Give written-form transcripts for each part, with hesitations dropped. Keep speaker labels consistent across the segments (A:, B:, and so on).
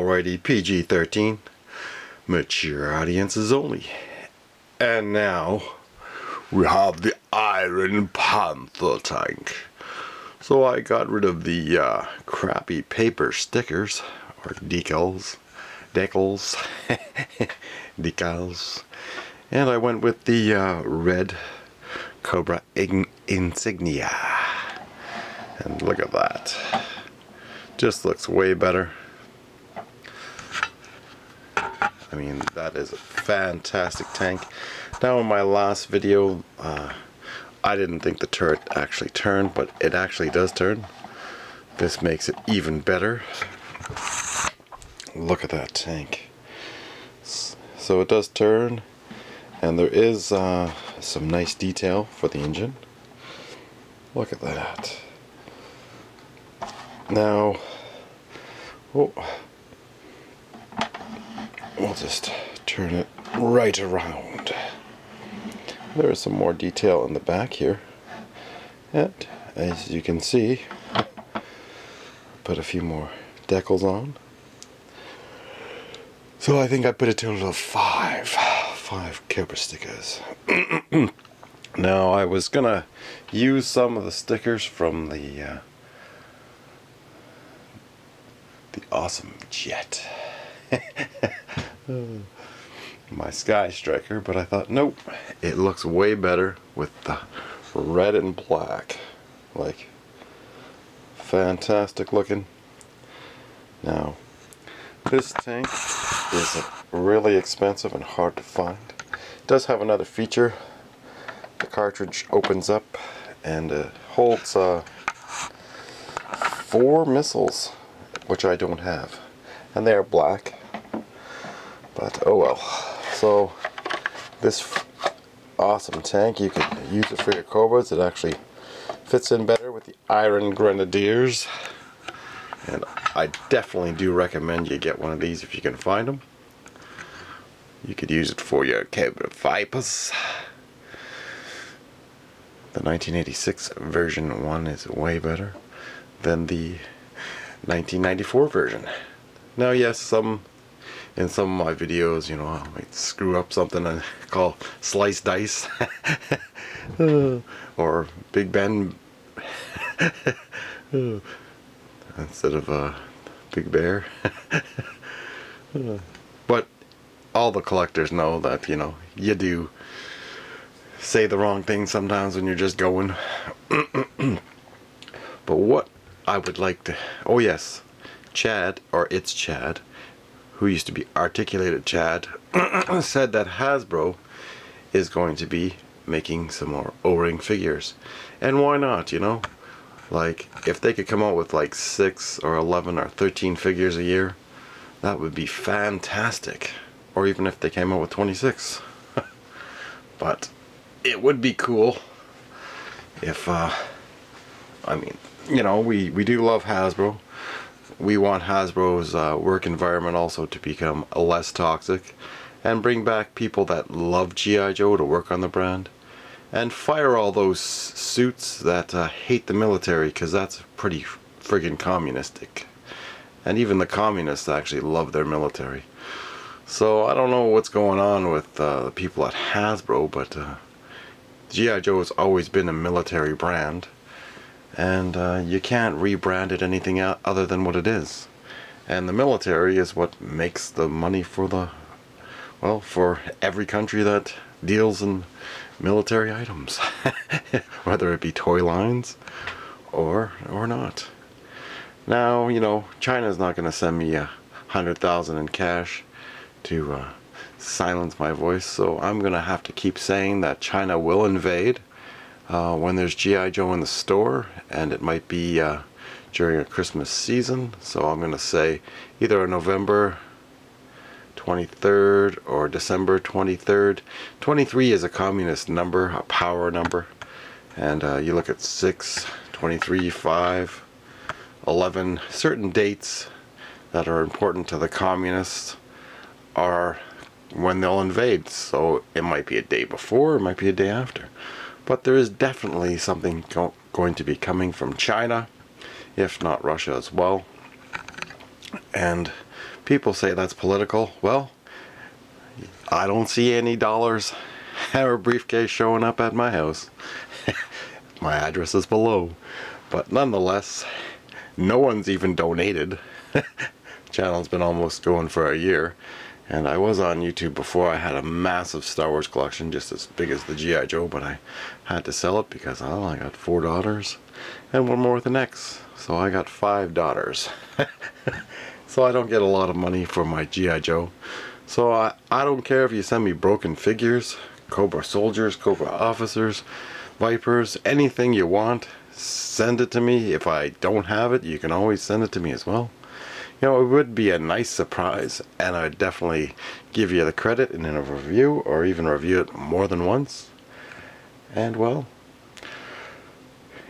A: Alrighty, PG-13, mature audiences only. And now, we have the Iron Panther tank. So I got rid of the crappy paper stickers, or decals, and I went with the red Cobra insignia. And look at that. Just looks way better. I mean, that is a fantastic tank. Now in my last video, I didn't think the turret actually turned, but it actually does turn. This makes it even better. Look at that tank. So it does turn, and there is some nice detail for the engine. Look at that. Now, we'll just turn it right around. There is some more detail in the back here, and as you can see, put a few more decals on. So I think I put a total of five Cobra stickers. Now I was gonna use some of the stickers from the awesome jet. My Sky Striker, but I thought nope, it looks way better with the red and black. Like, fantastic looking. Now this tank is really expensive and hard to find. It does have another feature. The cartridge opens up and holds 4 missiles, which I don't have, and they are black, but oh well. So this awesome tank, you could use it for your Cobras. It actually fits in better with the Iron Grenadiers, and I definitely do recommend you get one of these if you can find them. You could use it for your Cobra Vipers. The 1986 version 1 is way better than the 1994 version. Now yes, in some of my videos, you know, I might screw up something I call slice dice or Big Ben instead of Big Bear. But all the collectors know that, you know, you do say the wrong thing sometimes when you're just going. But what I would like to, oh yes, Chad, or it's Chad, who used to be Articulated Chad, said that Hasbro is going to be making some more O-ring figures. And why not, you know? Like, if they could come out with like 6 or 11 or 13 figures a year, that would be fantastic. Or even if they came out with 26. But it would be cool if, I mean, you know, we do love Hasbro. We want Hasbro's work environment also to become less toxic, and bring back people that love G.I.Joe to work on the brand, and fire all those suits that hate the military, because that's pretty friggin' communistic. And even the communists actually love their military. So I don't know what's going on with the people at Hasbro, but G.I. Joe has always been a military brand, and you can't rebrand it anything other than what it is. And the military is what makes the money for the, well, for every country that deals in military items, whether it be toy lines or not. Now, you know, China's not going to send me $100,000 in cash to silence my voice, so I'm gonna have to keep saying that China will invade when there's G.I. Joe in the store, and it might be during a Christmas season. So I'm gonna say either November 23rd or December 23rd. 23 is a communist number, a power number, and you look at 6, 23, 5, 11, certain dates that are important to the communists are when they'll invade. So it might be a day before, it might be a day after, but there is definitely something going to be coming from China, if not Russia as well. And People say that's political. Well, I don't see any dollars or briefcase showing up at my house. My address is below. But nonetheless, no one's even donated. Channel's been almost going for a year. And I was on YouTube before. I had a massive Star Wars collection, just as big as the G.I.Joe, but I had to sell it because, oh, I got 4 daughters and one more with an X. So I got 5 daughters. So I don't get a lot of money for my G.I. Joe. So I don't care if you send me broken figures, Cobra soldiers, Cobra officers, Vipers, anything you want, send it to me. If I don't have it, you can always send it to me as well. You know, it would be a nice surprise, and I'd definitely give you the credit in a review, or even review it more than once. And well,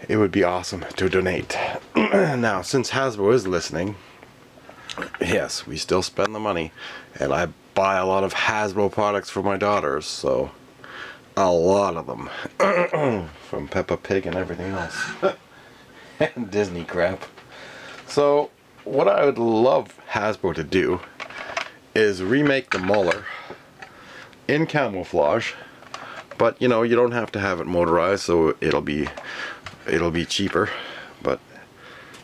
A: it would be awesome to donate. Now, since Hasbro is listening, yes, we still spend the money, and I buy a lot of Hasbro products for my daughters, so a lot of them. From Peppa Pig and everything else. And Disney crap. So, what I would love Hasbro to do is remake the Mauler in camouflage, but you know, you don't have to have it motorized, so it'll be cheaper. But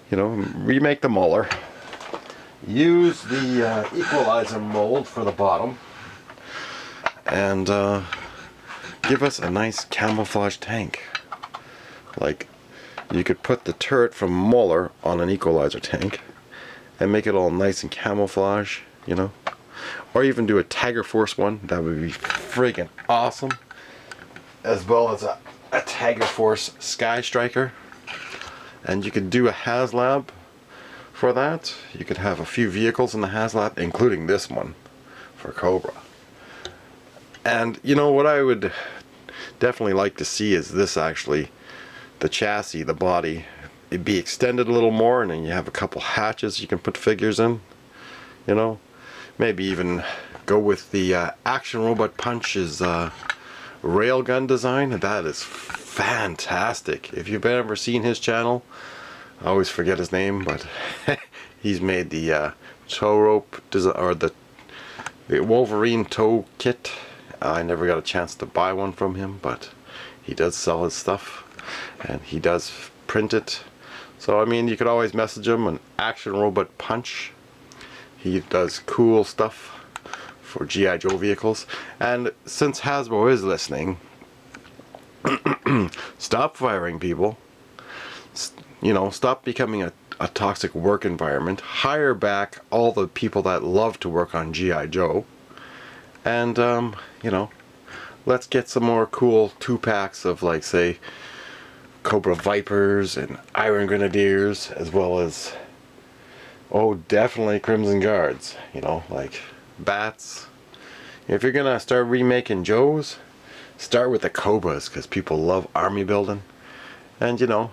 A: you know, remake the Mauler. Use the equalizer mold for the bottom, and give us a nice camouflage tank. Like, you could put the turret from Mauler on an equalizer tank and make it all nice and camouflage, you know. Or even do a Tiger Force one. That would be friggin' awesome. As well as a Tiger Force Sky Striker. And you could do a HasLab for that. You could have a few vehicles in the HasLab, including this one for Cobra. And you know what I would definitely like to see is this, actually, the chassis, the body, it'd be extended a little more, and then you have a couple hatches you can put figures in, you know. Maybe even go with the Action Robot Punch's railgun design. That is fantastic. If you've ever seen his channel, I always forget his name, but he's made the tow rope design, or the Wolverine tow kit. I never got a chance to buy one from him, but he does sell his stuff, and he does print it. So I mean, you could always message him on Action Robot Punch. He does cool stuff for G.I. Joe vehicles. And since Hasbro is listening, stop firing people. You know, stop becoming a toxic work environment. Hire back all the people that love to work on G.I. Joe. And, you know, let's get some more cool 2-packs of, like, say, Cobra Vipers and Iron Grenadiers, as well as, oh, definitely Crimson Guards, you know, like Bats. If you're gonna start remaking Joes, start with the Cobras, because people love army building. And, you know,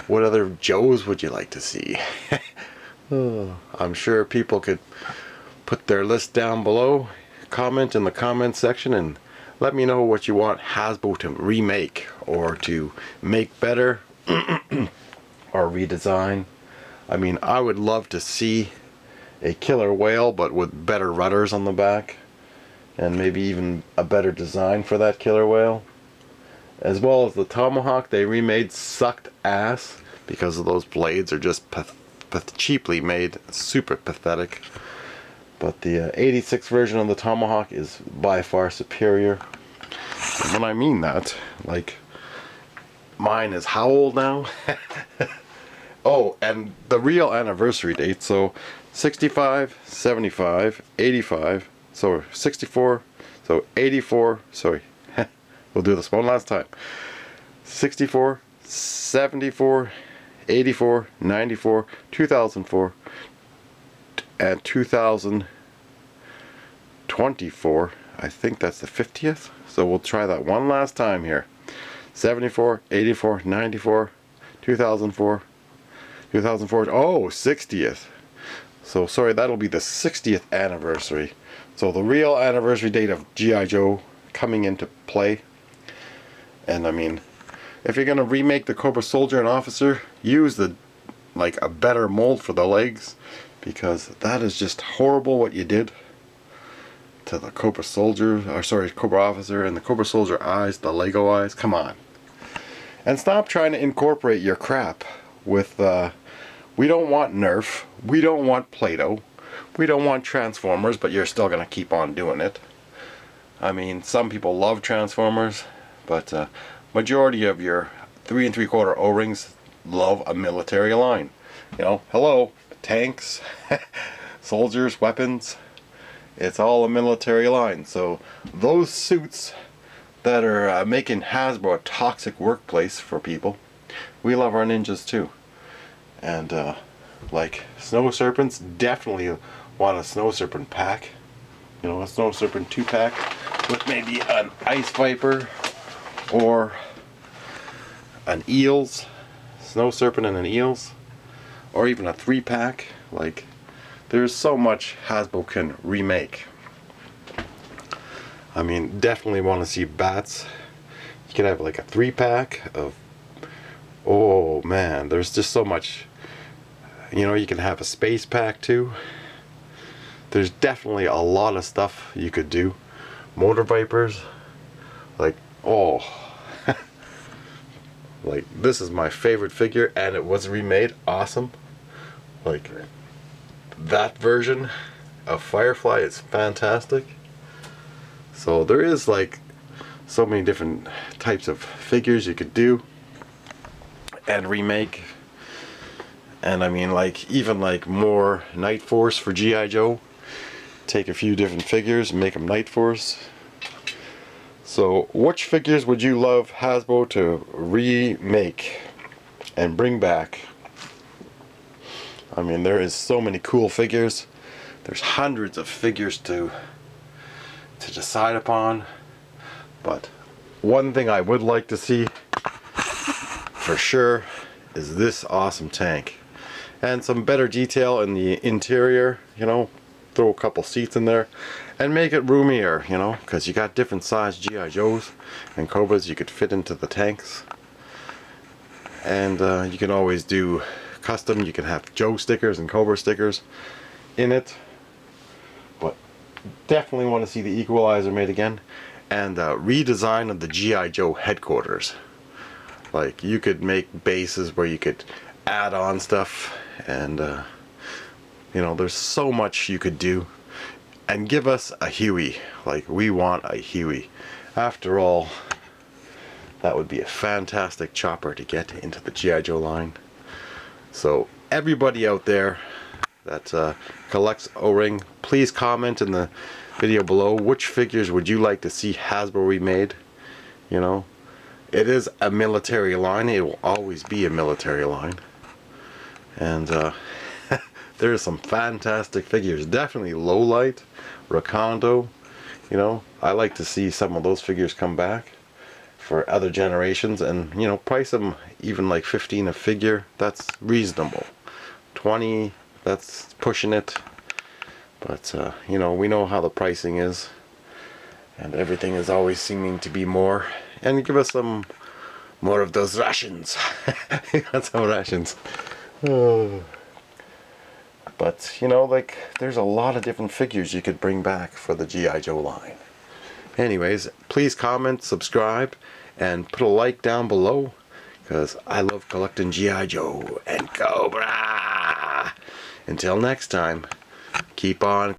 A: what other Joes would you like to see? I'm sure people could put their list down below, comment in the comment section, and let me know what you want Hasbro to remake, or to make better, or redesign. I mean, I would love to see a killer whale, but with better rudders on the back, and maybe even a better design for that killer whale. As well as the Tomahawk they remade sucked ass, because of those blades are just cheaply made, super pathetic. But the 86 version of the Tomahawk is by far superior. And when I mean that, like, mine is how old now? Oh, and the real anniversary date, so 65, 75, 85, so 64, so 84, sorry, we'll do this one last time. 64, 74, 84, 94, 2004, and 2024. I think that's the 50th. So we'll try that one last time here. 74, 84, 94, 2004, 2004. Oh, 60th. So sorry, that'll be the 60th anniversary. So the real anniversary date of G.I. Joe coming into play. And I mean, if you're going to remake the Cobra Soldier and Officer, use the like a better mold for the legs, because that is just horrible what you did to the Cobra soldier, or sorry, Cobra officer, and the Cobra soldier eyes, the Lego eyes. Come on. And stop trying to incorporate your crap with, we don't want Nerf, we don't want Play-Doh, we don't want Transformers, but you're still going to keep on doing it. I mean, some people love Transformers, but majority of your 3 3/4 O-rings love a military line. You know, hello, tanks, soldiers, weapons, it's all a military line. So those suits that are making Hasbro a toxic workplace for people, we love our ninjas too. And like snow serpents, definitely want a snow serpent pack. You know, a snow serpent 2-pack with maybe an ice viper or an eels, snow serpent and an eels, or even a 3-pack. Like, there's so much Hasbro can remake. I mean, definitely want to see bats. You could have like a 3-pack of, oh man, there's just so much. You know, you can have a space pack too. There's definitely a lot of stuff you could do. Motor Vipers, like, oh, like, this is my favorite figure, and it was remade. Awesome. Like, that version of Firefly is fantastic. So there is like so many different types of figures you could do and remake. And I mean, like, even like more Night Force for G.I. Joe. Take a few different figures and make them Night Force. So which figures would you love Hasbro to remake and bring back? I mean, there is so many cool figures. There's hundreds of figures to decide upon. But one thing I would like to see for sure is this awesome tank. And some better detail in the interior, you know. Throw a couple seats in there and make it roomier, you know, because you got different size G.I. Joes and Cobras you could fit into the tanks. And you can always do custom. You can have Joe stickers and Cobra stickers in it. But definitely want to see the Equalizer made again, and redesign of the G.I. Joe headquarters. Like, you could make bases where you could add on stuff, and you know, there's so much you could do. And give us a Huey. Like, we want a Huey. After all, that would be a fantastic chopper to get into the G.I. Joe line. So everybody out there that collects O-ring, please comment in the video below which figures would you like to see Hasbro remade. You know, it is a military line. It will always be a military line. And there's some fantastic figures. Definitely Lowlight, Rakondo. You know, I like to see some of those figures come back for other generations, and you know, price them even like 15 a figure. That's reasonable. 20, that's pushing it. But you know, we know how the pricing is, and everything is always seeming to be more. And give us some more of those rations. You got some rations. Oh. But, you know, like, there's a lot of different figures you could bring back for the G.I. Joe line. Anyways, please comment, subscribe, and put a like down below, because I love collecting G.I. Joe and Cobra. Until next time, keep on